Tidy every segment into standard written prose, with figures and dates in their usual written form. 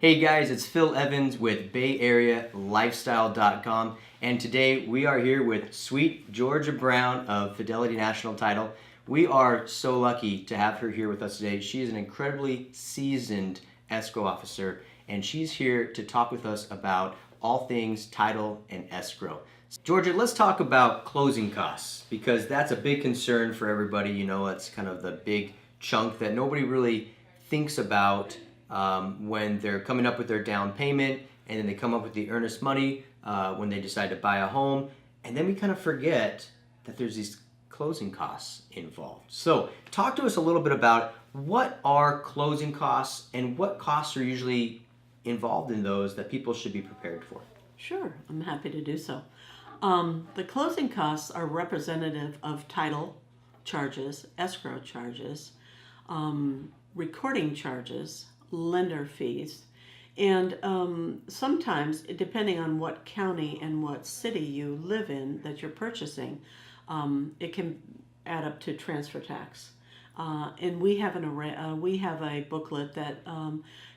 Hey guys, it's Phil Evans with BayAreaLifestyle.com, and today we are here with sweet Georgia Brown of Fidelity National Title. We are so lucky to have her here with us today. She is an incredibly seasoned escrow officer, and she's here to talk with us about all things title and escrow. Georgia, let's talk about closing costs, because that's a big concern for everybody. You know, it's kind of the big chunk that nobody really thinks about when they're coming up with their down payment, and then they come up with the earnest money when they decide to buy a home, and then we kind of forget that there's these closing costs involved. So talk to us a little bit about what are closing costs and what costs are usually involved in those that people should be prepared for. Sure, I'm happy to do so. The closing costs are representative of title charges, escrow charges, recording charges, lender fees, and sometimes, depending on what county and what city you live in that you're purchasing, it can add up to transfer tax. And we have a booklet that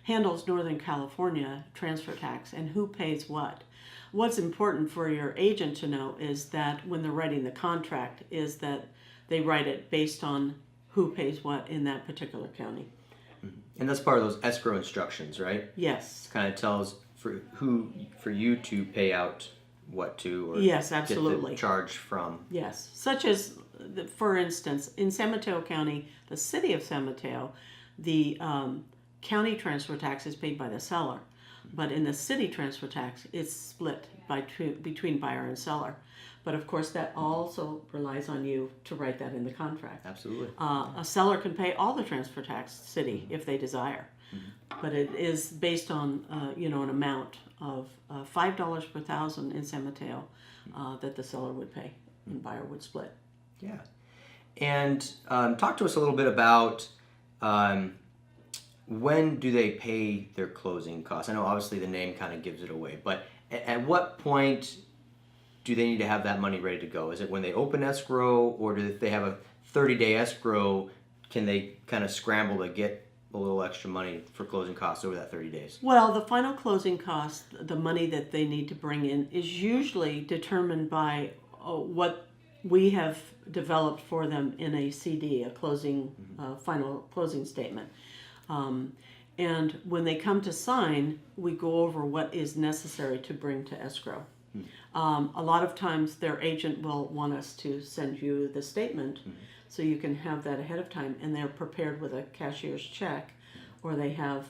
handles Northern California transfer tax and who pays what. What's important for your agent to know is that when they're writing the contract, is that they write it based on who pays what in that particular county. And that's part of those escrow instructions, right? Yes. It kind of tells for you to pay out what to, or yes, absolutely, get the charge from. Yes, such as, for instance, in San Mateo County, the city of San Mateo, the county transfer tax is paid by the seller, but in the city transfer tax, it's split between buyer and seller. But of course, that also relies on you to write that in the contract. Absolutely. A seller can pay all the transfer tax city if they desire, but it is based on an amount of $5 per thousand in San Mateo that the seller would pay and buyer would split. Yeah, and talk to us a little bit about when do they pay their closing costs? I know obviously the name kind of gives it away, but at what point do they need to have that money ready to go? Is it when they open escrow, or do they have a 30-day escrow? Can they kind of scramble to get a little extra money for closing costs over that 30 days? Well, the final closing cost, the money that they need to bring in, is usually determined by what we have developed for them in a CD, a closing, final closing statement. And when they come to sign, we go over what is necessary to bring to escrow. A lot of times their agent will want us to send you the statement so you can have that ahead of time, and they're prepared with a cashier's check, or they have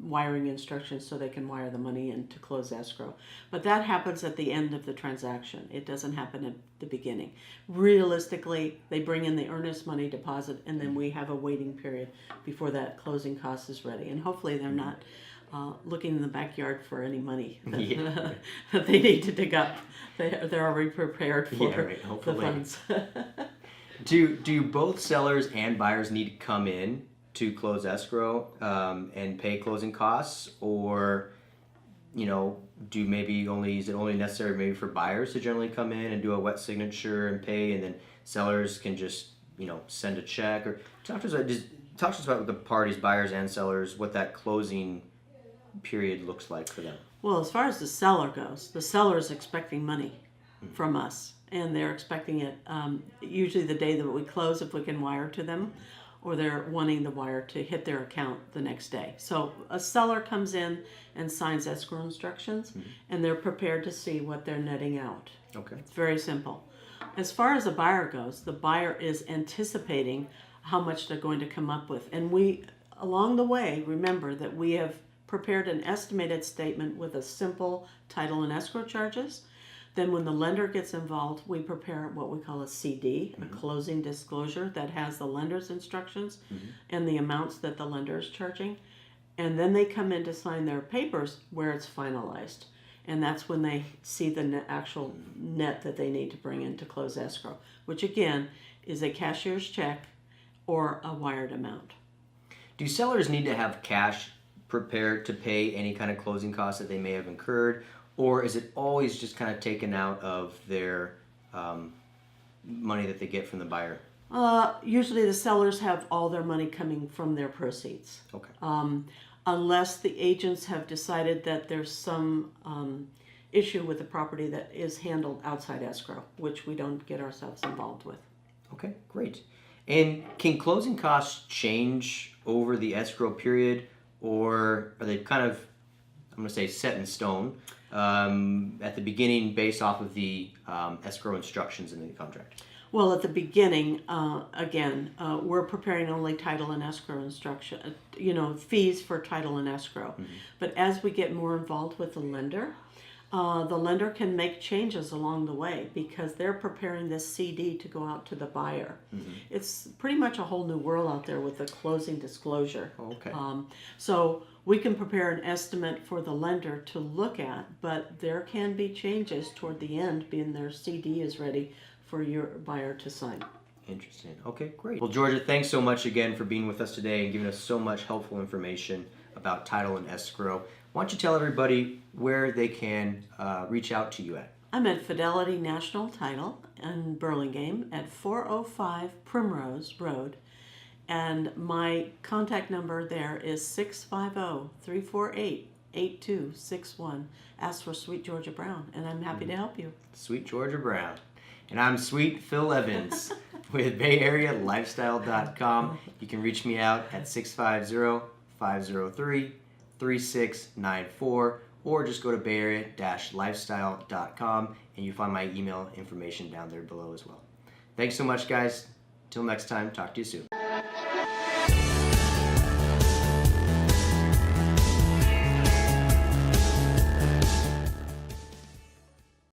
wiring instructions so they can wire the money in to close escrow. But that happens at the end of the transaction. It doesn't happen at the beginning. Realistically, they bring in the earnest money deposit, and then we have a waiting period before that closing cost is ready. And hopefully they're not looking in the backyard for any money that, that they need to dig up. They're already prepared for the funds. Do both sellers and buyers need to come in to close escrow and pay closing costs, or is it only necessary maybe for buyers to generally come in and do a wet signature and pay, and then sellers can just send a check? Or talk to us about the parties, buyers and sellers, what that closing period looks like for them. Well, as far as the seller goes, the seller is expecting money from us, and they're expecting it usually the day that we close if we can wire to them, or they're wanting the wire to hit their account the next day. So a seller comes in and signs escrow instructions, and they're prepared to see what they're netting out. Okay. It's very simple. As far as the buyer goes, the buyer is anticipating how much they're going to come up with, and we, along the way, remember that we have prepared an estimated statement with a simple title and escrow charges. Then when the lender gets involved, we prepare what we call a CD, a closing disclosure, that has the lender's instructions and the amounts that the lender is charging. And then they come in to sign their papers where it's finalized. And that's when they see the actual net that they need to bring in to close escrow, which again is a cashier's check or a wired amount. Do sellers need to have cash prepared to pay any kind of closing costs that they may have incurred, or is it always just kind of taken out of their money that they get from the buyer? Usually the sellers have all their money coming from their proceeds. Okay. unless the agents have decided that there's some issue with the property that is handled outside escrow, which we don't get ourselves involved with. Okay, great. And can closing costs change over the escrow period, or are they kind of, I'm going to say, set in stone at the beginning based off of the escrow instructions in the contract? Well, at the beginning, we're preparing only title and escrow instruction, fees for title and escrow. But as we get more involved with the lender can make changes along the way because they're preparing this CD to go out to the buyer. It's pretty much a whole new world out there with the closing disclosure. Okay. So we can prepare an estimate for the lender to look at, but there can be changes toward the end, being their CD is ready for your buyer to sign. Interesting. Okay, great. Well, Georgia, thanks so much again for being with us today and giving us so much helpful information about title and escrow. Why don't you tell everybody where they can reach out to you at? I'm at Fidelity National Title in Burlingame at 405 Primrose Road. And my contact number there is 650-348-8261. Ask for Sweet Georgia Brown, and I'm happy to help you. Sweet Georgia Brown. And I'm Sweet Phil Evans with BayAreaLifestyle.com. You can reach me out at 650-503-3694, or just go to BayArea-Lifestyle.com and you find my email information down there below as well. Thanks so much, guys. Till next time, talk to you soon.